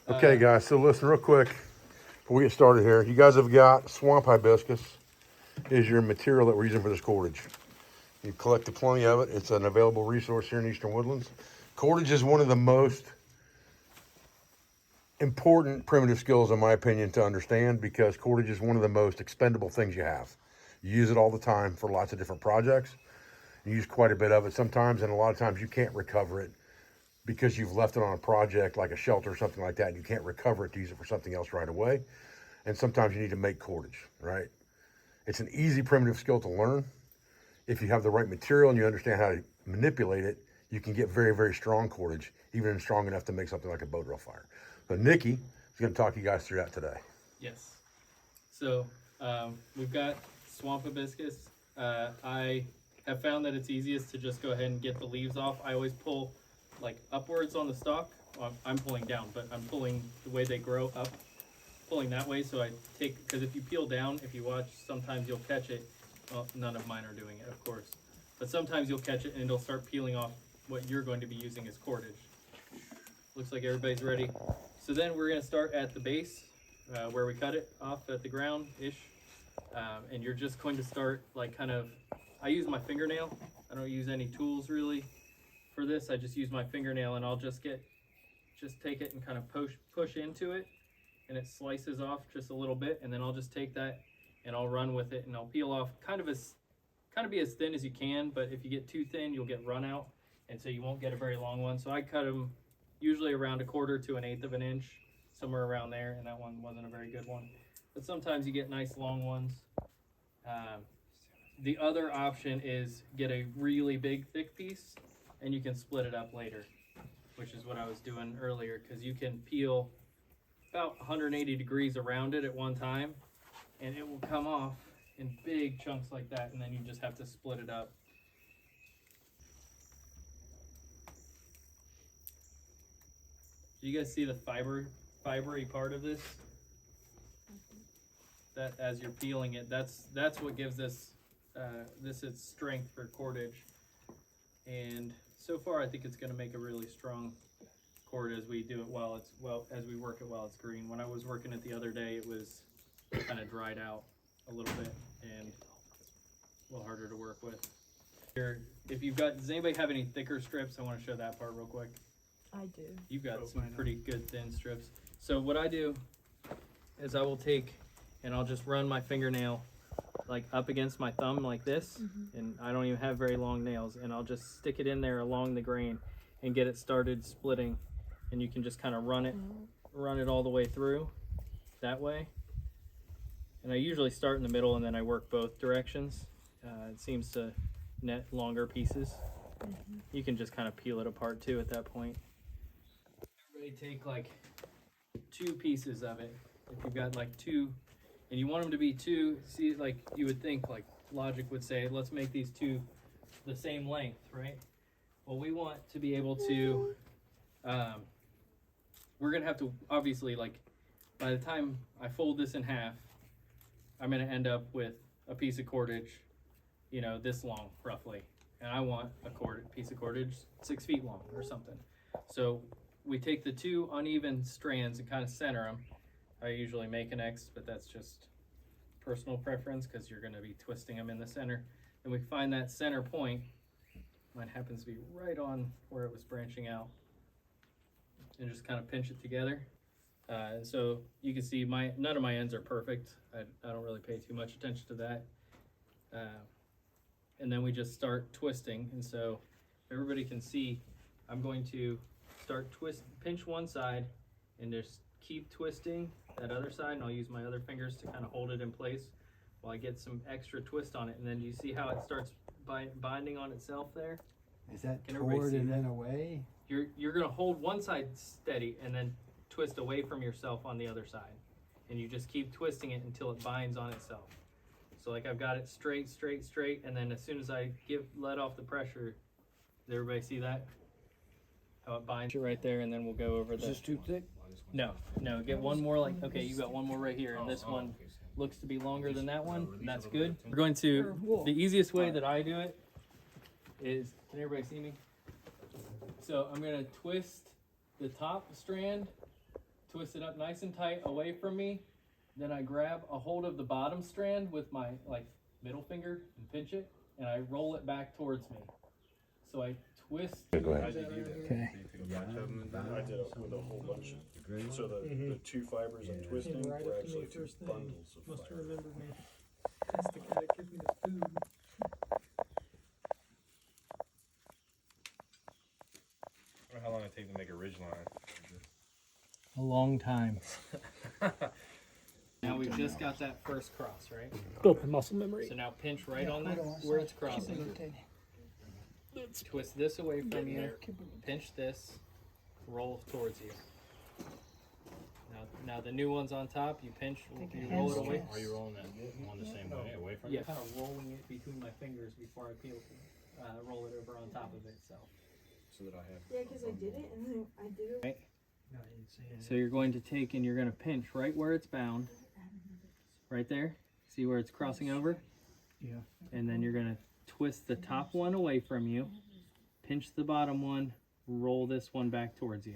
Okay, guys, so listen real quick before we get started here. You guys have got swamp hibiscus is your material that we're using for this cordage. You collected plenty of it. It's an available resource here in Eastern Woodlands. Cordage is one of the most important primitive skills, in my opinion, to understand because cordage is one of the most expendable things you have. You use it all the time for lots of different projects. You use quite a bit of it sometimes, and a lot of times you can't recover it because you've left it on a project like a shelter or something like that, and you can't recover it to use it for something else right away. And sometimes you need to make cordage, right? It's an easy primitive skill to learn. If you have the right material and you understand how to manipulate it, you can get very, very strong cordage, even strong enough to make something like a boat rail fire. So Nikki is going to talk you guys through that today. Yes. So we've got swamp hibiscus. I have found that it's easiest to just go ahead and get the leaves off. I always pull like upwards on the stalk. Well, I'm pulling down, but I'm pulling the way they grow up, pulling that way. So I take, because if you peel down, if you watch, sometimes you'll catch it. Well, none of mine are doing it, of course. But sometimes you'll catch it and it'll start peeling off what you're going to be using as cordage. Looks like everybody's ready. So then we're going to start at the base where we cut it off at the ground-ish. And you're just going to start like kind of, I use my fingernail. I don't use any tools really for this. I just use my fingernail and I'll just take it and kind of push into it and it slices off just a little bit. And then I'll just take that and I'll run with it and I'll peel off kind of be as thin as you can, but if you get too thin, you'll get run out. And so you won't get a very long one. So I cut them usually around 1/4 to 1/8 of an inch, somewhere around there. And that one wasn't a very good one. But sometimes you get nice long ones. The other option is get a really big thick piece and you can split it up later, which is what I was doing earlier, because you can peel about 180 degrees around it at one time and it will come off in big chunks like that, and then you just have to split it up. Do you guys see the fibery part of this? That as you're peeling it, that's what gives this its strength for cordage. And so far, I think it's going to make a really strong cord as we do it as we work it while it's green. When I was working it the other day, it was kind of dried out a little bit and a little harder to work with. Here, if you've got, does anybody have any thicker strips? I want to show that part real quick. I do. You've got some pretty good thin strips. So what I do is I will take and I'll just run my fingernail like up against my thumb like this, and I don't even have very long nails, and I'll just stick it in there along the grain and get it started splitting, and you can just kind of run it all the way through that way. And I usually start in the middle and then I work both directions. It seems to net longer pieces. You can just kind of peel it apart too at that point. Everybody take like 2 pieces of it. If you've got like 2, and you want them to be 2, see, like you would think, like logic would say, let's make these 2 the same length, right? Well, we want to be able to, we're gonna have to, obviously, like by the time I fold this in half, I'm gonna end up with a piece of cordage, you know, this long roughly. And I want a piece of cordage 6 feet long or something. So we take the 2 uneven strands and kind of center them. I usually make an X, but that's just personal preference because you're going to be twisting them in the center. And we find that center point. Mine happens to be right on where it was branching out. And just kind of pinch it together. So you can see none of my ends are perfect. I don't really pay too much attention to that. And then we just start twisting. And so everybody can see, I'm going to start pinch one side and just keep twisting that other side, and I'll use my other fingers to kind of hold it in place while I get some extra twist on it. And then you see how it starts binding on itself there? Is that toward and then away? You're going to hold one side steady and then twist away from yourself on the other side. And you just keep twisting it until it binds on itself. So like I've got it straight, and then as soon as I let off the pressure, does everybody see that? How it binds it right there, and then we'll go over Is this too thick? No, get one more, like, okay, you got one more right here, and this one looks to be longer than that one, and that's good. We're going to, the easiest way that I do it is, can everybody see me? So I'm going to twist the top strand twist it up nice and tight away from me. Then I grab a hold of the bottom strand with my middle finger and pinch it, and I roll it back towards me. So I twist. Go ahead. Okay. I did it with a whole bunch. So the two fibers I'm twisting were actually two bundles of Must have fibers. remembered me. That's the guy that gives me the food. How long did it take to make a ridge line? A long time. Now we've just got that first cross, right? Built the muscle memory. So now pinch right on that where it's crossing. Twist this away from you. Pinch this. Roll towards you. Now the new one's on top. You pinch. You roll it away. Are you rolling that one the same way, away from Yeah, you? kind of rolling it between my fingers before I peel it. Roll it over on top of itself. So that I have. Yeah, because I did it and then I did it. Right. So you're going to take and you're going to pinch right where it's bound. Right there. See where it's crossing over? Yeah. And then you're going to twist the top one away from you. Pinch the bottom one. Roll this one back towards you.